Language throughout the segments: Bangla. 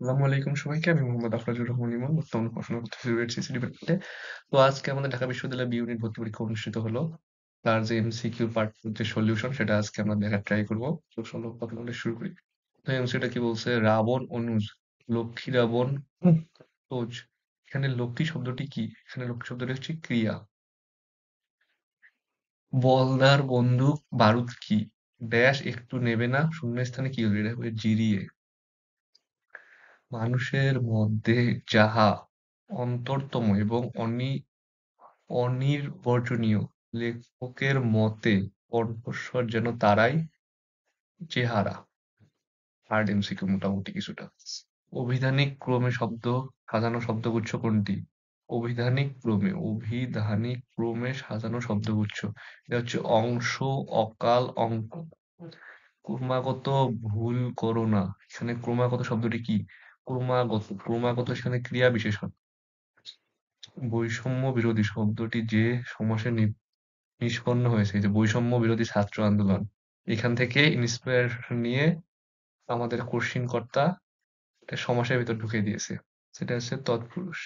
আসসালামু আলাইকুম সবাইকে। আমি মোহাম্মদ আফরাজুর রহমান ইমন। বর্তমানে পড়াশোনা করতেছি রুয়েট সিসি ডিপার্টমেন্টে। তো আজকে আমাদের ঢাকা বিশ্ববিদ্যালয়ে বি ইউনিট ভর্তি পরীক্ষা অনুষ্ঠিত হলো। তার যে এমসিকিউ পার্ট যে সলিউশন সেটা আজকে আমরা দেখার ট্রাই করব। তো চলো কথা বলে শুরু করি। তো এমসিকিউটা কি বলছে? রাবণ অনুজ, লক্ষ্মী রাবণ তোজ। এখানে লক্ষ্মী শব্দটি কি? এখানে লক্ষ্মী শব্দটি হচ্ছে ক্রিয়া। বলদার বন্দুক বারুদ কি? ড্যাশ একটু নেবে না, শূন্যস্থানে কি হবে? এটা হবে জিরিয়ে। মানুষের মধ্যে যাহা অন্তরতম এবং অনির্বচনীয়, লেখকের মতে কণ্ঠস্বর যেন তারাই চেহারা। হার্ড এমসিকিউ মোটামুটি কিছুটা। অভিধানিক ক্রমে সাজানো শব্দগুচ্ছ কোনটি? অভিধানিক ক্রমে সাজানো শব্দগুচ্ছ, এটা হচ্ছে অংশ, অকাল, অঙ্ক। ক্রমাগত ভুল করো না, এখানে ক্রমাগত শব্দটি কি? ক্রমাগত এখানে ক্রিয়া বিশেষণ। বৈষম্য বিরোধী শব্দটি যে সমাসে নিষ্পন্ন হয়েছে, এই যে বৈষম্য বিরোধী ছাত্র আন্দোলন, এখান থেকে ইন্সপিরেশন নিয়ে আমাদের কোশ্চিন কর্তা এটা সমাসের ভিতর ঢুকিয়ে দিয়েছে। সেটা হচ্ছে তৎপুরুষ।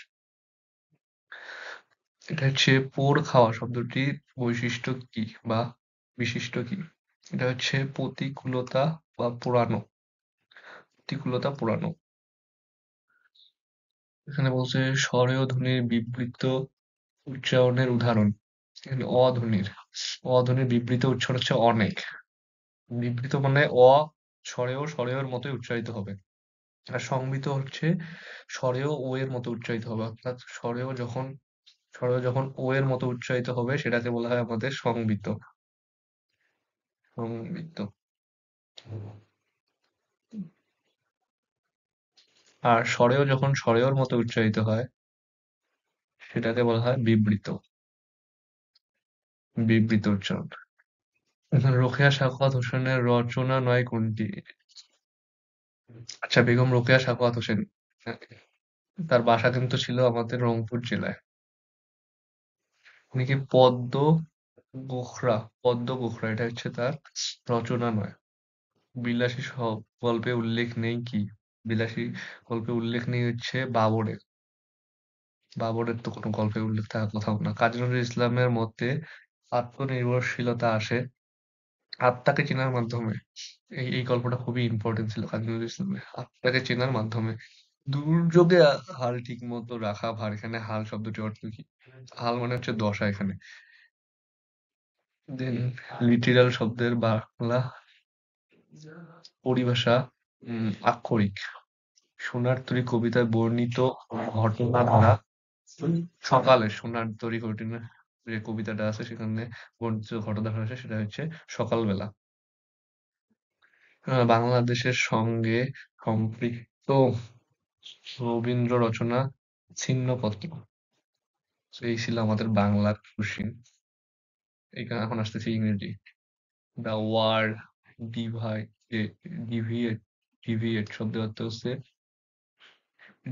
এটা হচ্ছে পোড় খাওয়া শব্দটির বৈশিষ্ট্য কি বা বিশিষ্ট কি? এটা হচ্ছে প্রতিকূলতা বা পোড়ানো। প্রতিকূলতা পোড়ানো। এখানে বলছে স্বরেয় ধ্বনির বিবৃত উচ্চারণের উদাহরণ। এখানে অধ্বনির বিবৃত উচ্চারণ হচ্ছে অনেক। বিবৃত মানে স্বরের মতোই উচ্চারিত হবে। আর সংবৃত হচ্ছে স্বরেও ও এর মতো উচ্চারিত হবে, অর্থাৎ স্বরেও যখন ও এর মতো উচ্চারিত হবে সেটাকে বলা হয় আমাদের সংবৃত। সংবৃত। আর স্বরেও যখন স্বরেওর মতো উচ্চারিত হয় সেটাকে বলা হয় বিবৃত। বিবৃত উচ্চারণ। এখন রোকেয়া সাখাওয়াত হোসেনের রচনা নয় কোনটি? আচ্ছা, বেগম রোকেয়া সাখাওয়াত হোসেন, তার বাসা কিন্তু ছিল আমাদের রংপুর জেলায়। উনি কি পদ্ম গোখরা এটা হচ্ছে তার রচনা নয়। বিলাসী গল্পে উল্লেখ নেই কি? বিলাসী গল্পে উল্লেখ নেই হচ্ছে বাবরের। বাবরের তো কোনো গল্পে উল্লেখ থাকার কথাও না। কাজী নজরুল ইসলামের মতে আত্মনির্ভরশীলতা আসে আত্মাকে চেনার মাধ্যমে। এই গল্পটা খুবই ইম্পর্টেন্ট ছিল কাজী নজরুল ইসলামের। আত্মাকে চেনার মাধ্যমে। দুর্যোগে হাল ঠিক মতো রাখা ভার, এখানে হাল শব্দটির অর্থ কি? হাল মানে হচ্ছে দশা এখানে। দেন লিটেরাল শব্দের বাংলা পরিভাষা আক্ষরিক। সোনার তরী কবিতায় বর্ণিত ঘটনা ধারা সোনার তরী যে কবিতাটা আছে সেখানে বর্ণিত ঘটনাধারা আছে সেটা হচ্ছে সকালবেলা। বাংলাদেশের সঙ্গে সম্পৃক্ত রবীন্দ্র রচনা ছিন্নপত্র। তো এই ছিল আমাদের বাংলার কোশ্চিন। এখন আসতেছে ইংরেজি। The word divide deviate deviate শব্দের অর্থ হচ্ছে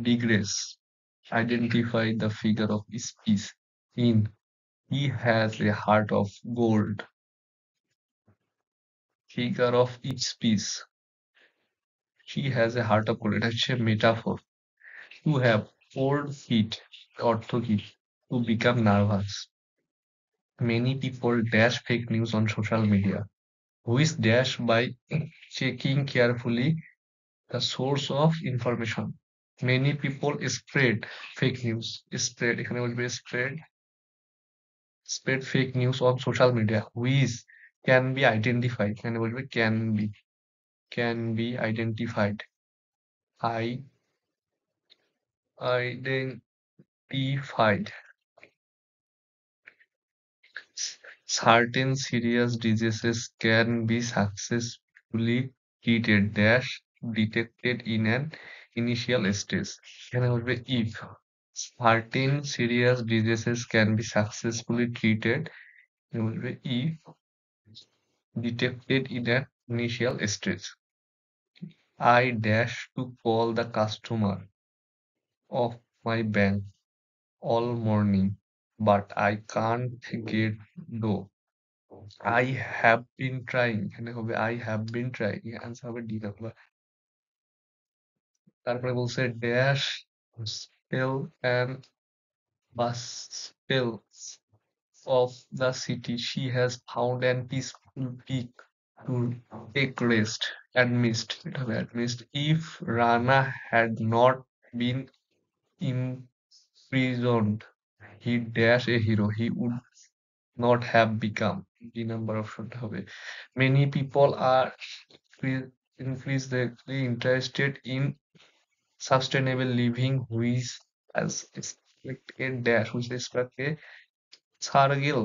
digress. Identify the figure of speech in He has a heart of gold. Figure of each speech. She has a heart of gold. এটা হচ্ছে metaphor. To have cold feet অর্থ কি? To become nervous. Many people dash fake news on social media. Which dash by checking carefully the source of information. Many people spread fake news. Spread এখানে বলবে spread fake news on social media which can be identified, এখানে বলবে can be identified, identified. Certain serious diseases can be successfully treated dash detected in an initial stage, এখানে বলবে if certain serious diseases can be successfully treated, এখানে বলবে if detected in an initial stage. I dash to call the customer of my bank all morning, but I can't get though. I have been trying, এখানে হবে I have been trying, answer হবে D নাম্বার। তারপরে বলছে dash spell and bustle of the city. She has found an peaceful peak to take rest. Admissed. It হবে admissed. If Rana had not been imprisoned, he dash a hero. He would not have become. The number option হবে. Many people are increasingly interested in sustainable living, which as expected dash, which is expected Sargil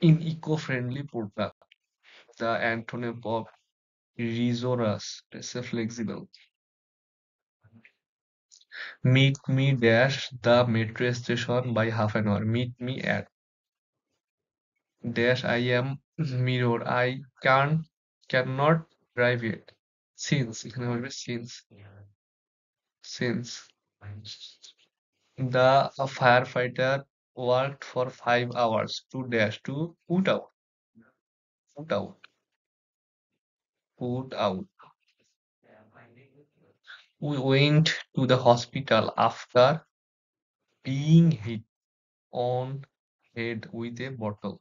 in eco-friendly product. The antonym of rigorous, it's a flexible. Meet me dash the metro station by half an hour. Meet me at dash I am mirror. I cannot drive it. Since এখানে হবে since the firefighter worked for 5 hours to dash to put out put out. We went to the hospital after being hit on head with a bottle.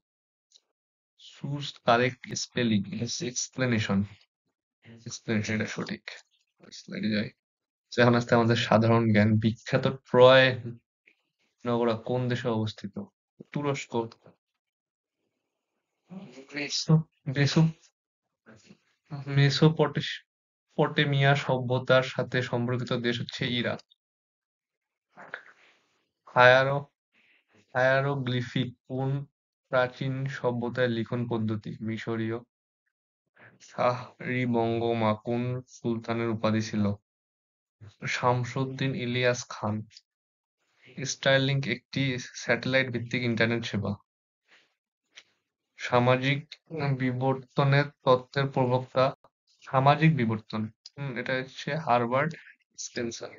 Choose correct spelling. Yes, explanation. Explanation এটা সঠিক। স্লাইডে যাই। তো এখন আসছে আমাদের সাধারণ জ্ঞান। বিখ্যাত ট্রয় নগরা কোন দেশে অবস্থিত? তুরস্ক। মেসো মেসো মেসোপটেমিয়া সভ্যতার সাথে সম্পর্কিত দেশ হচ্ছে ইরান। হায়ারো হায়ারোগ্লিফিক কোন প্রাচীন সভ্যতার লিখন পদ্ধতি? মিশরীয়। শাহরিবঙ্গমা কোন সুলতানের উপাধি ছিল? শামসুদ্দিন ইলিয়াস খান। স্টারলিংক একটি স্যাটেলাইট ভিত্তিক ইন্টারনেট সেবা। সামাজিক বিবর্তনের তত্ত্বের প্রবক্তা। সামাজিক বিবর্তন এটা হচ্ছে হারবার্ট স্পেন্সার।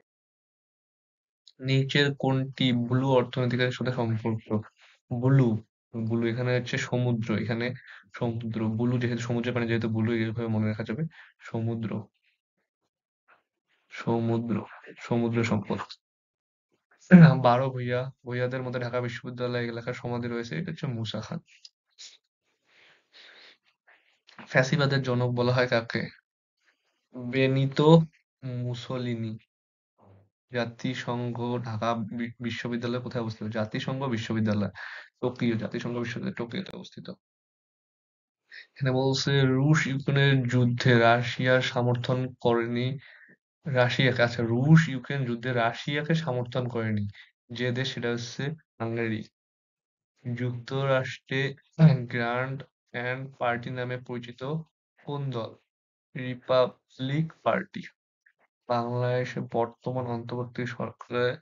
নিচের কোনটি ব্লু অর্থনীতির সাথে সম্পর্ক? ব্লু ব্লু এখানে হচ্ছে সমুদ্র, এখানে সমুদ্র ব্লু যেহেতু সমুদ্রের পানি যেহেতু ব্লু এইভাবে মনে রাখা যাবে। সমুদ্র সমুদ্র সমুদ্র সম্পদ। 12 ভূঁইয়াদের মধ্যে ঢাকা বিশ্ববিদ্যালয় এলাকার সমাধি রয়েছে, এটা হচ্ছে মুসা খান। ফ্যাসিবাদের জনক বলা হয় কাকে? Benito Mussolini. জাতিসংঘ ঢাকা বিশ্ববিদ্যালয় কোথায় অবস্থিত? জাতিসংঘ বিশ্ববিদ্যালয় টোকিও, জাতিসংঘ বিশ্ববিদ্যালয় টোকিওতে অবস্থিত। এখানে বলছে রুশ ইউক্রেনের যুদ্ধে রাশিয়ার সমর্থন করেনি রাশিয়াকে। আচ্ছা, রুশ ইউক্রেন যুদ্ধে রাশিয়াকে সমর্থন করেনি যে দেশ, সেটা হচ্ছে হাঙ্গেরি। যুক্তরাষ্ট্রে গ্র্যান্ড অ্যান্ড পার্টি নামে পরিচিত কোন দল? Republic party. বাংলাদেশে বর্তমান অন্তর্বর্তী সরকারের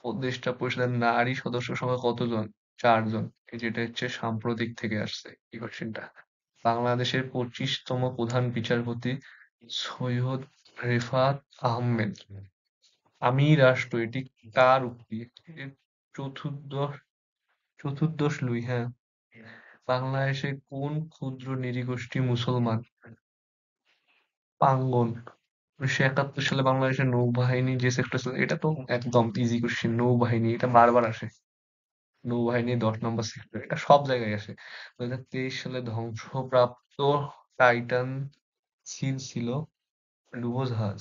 উপদেষ্টা পরিষদের নারী সদস্য সংখ্যা কতজন? 4 জন। যেটা হচ্ছে সাম্প্রতিক থেকে আসছে এই কোশ্চেনটা। বাংলাদেশের 25তম প্রধান বিচারপতি সৈয়দ রেফাত আহমেদ। আমি রাষ্ট্র এটি কার উক্তি? এর চতুর্দশ চতুর্দশ লুই। হ্যাঁ। বাংলাদেশে কোন ক্ষুদ্র নৃগোষ্ঠী মুসলমান? পাঙ্গন। 1971 সালে বাংলাদেশের নৌবাহিনী যে সেক্টর ছিল, এটা তো একদম ইজি কোশ্চেন। নৌবাহিনী এটা বারবার আসে। নৌবাহিনী 10 নম্বর সেক্টর, এটা সব জায়গায় আসে। 2023 সালে ধ্বংসপ্রাপ্ত টাইটান ছিল ডুবোজাহাজ।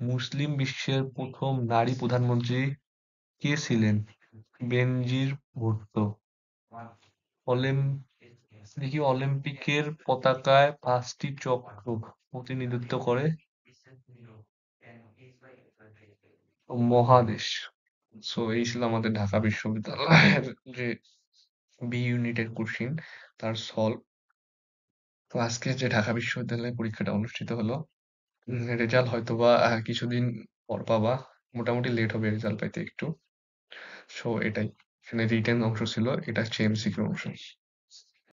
মুসলিম বিশ্বের প্রথম নারী প্রধানমন্ত্রী কে ছিলেন? বেনজির ভুট্টো। অলিম দেখি অলিম্পিকের পতাকায় 5টি চক্র প্রতিনিধিত্ব করে মহাদেশ। সো এই ছিল আমাদের ঢাকা বিশ্ববিদ্যালয়ের যে বি ইউনিটের কোশ্চিন তার সলভ। তো আজকে যে ঢাকা বিশ্ববিদ্যালয়ে পরীক্ষাটা অনুষ্ঠিত হলো, রেজাল্ট হয়তোবা কিছুদিন পর পাবা। মোটামুটি লেট হবে রেজাল্ট পাইতে একটু। সো এটাই, এখানে রিটেন অংশ ছিল, এটা হচ্ছে এমসিকিউ অংশ।